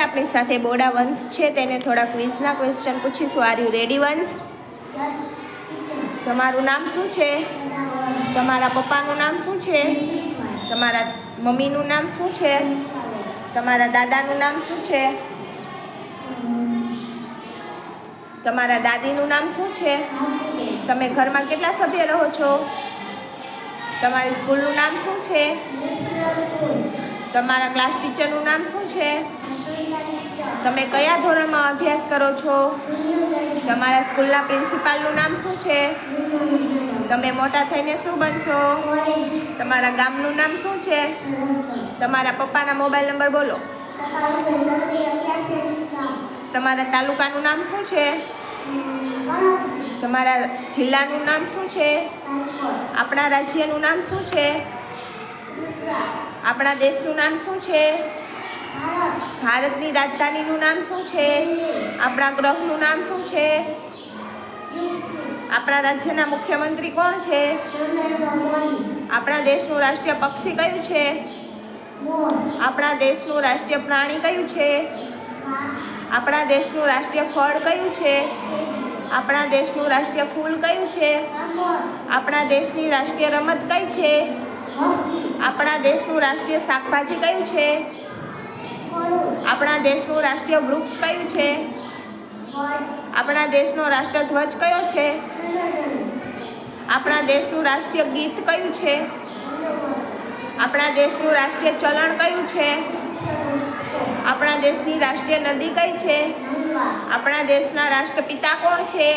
આપણી સાથે બોડા વંશ છે, તેને થોડા ક્વિઝના ક્વેશ્ચન પૂછીશું. આર યુ રેડી વંશ? તમારું નામ શું છે? તમારા પપ્પાનું નામ શું છે? તમારા મમ્મીનું નામ શું છે? તમારા દાદાનું નામ શું છે? તમારા દાદીનું નામ શું છે? તમે ઘરમાં કેટલા સભ્ય રહો છો? તમારી સ્કૂલનું નામ શું છે? તમારા ક્લાસ ટીચરનું નામ શું છે? તમે કયા ધોરણમાં અભ્યાસ કરો છો? તમારા સ્કૂલના પ્રિન્સિપાલનું નામ શું છે? તમે મોટા થઈને શું બનશો? તમારા ગામનું નામ શું છે? તમારા પપ્પાના મોબાઈલ નંબર બોલો. તમારા તાલુકાનું નામ શું છે? તમારા જિલ્લાનું નામ શું છે? આપણા રાજ્યનું નામ શું છે? આપણા દેશનું નામ શું છે? ભારતની રાજધાનીનું નામ શું છે? આપણા ગ્રહનું નામ શું છે? આપણા રાજ્યના મુખ્યમંત્રી કોણ છે? આપણા દેશનું રાષ્ટ્રીય પક્ષી કયું છે? આપણા દેશનું રાષ્ટ્રીય પ્રાણી કયું છે? આપણા દેશનું રાષ્ટ્રીય ફળ કયું છે? આપણા દેશનું રાષ્ટ્રીય ફૂલ કયું છે? આપણા દેશની રાષ્ટ્રીય રમત કઈ છે? આપણા દેશનું રાષ્ટ્રીય શાકભાજી કયું છે? આપણા દેશનું રાષ્ટ્રીય વૃક્ષ કયું છે? આપણા દેશનો રાષ્ટ્રધ્વજ કયો છે? આપણા દેશનું રાષ્ટ્રીય ગીત કયું છે? આપણા દેશનું રાષ્ટ્રીય ચલણ કયું છે? આપણા દેશની રાષ્ટ્રીય નદી કઈ છે? આપણા દેશના રાષ્ટ્રપિતા કોણ છે?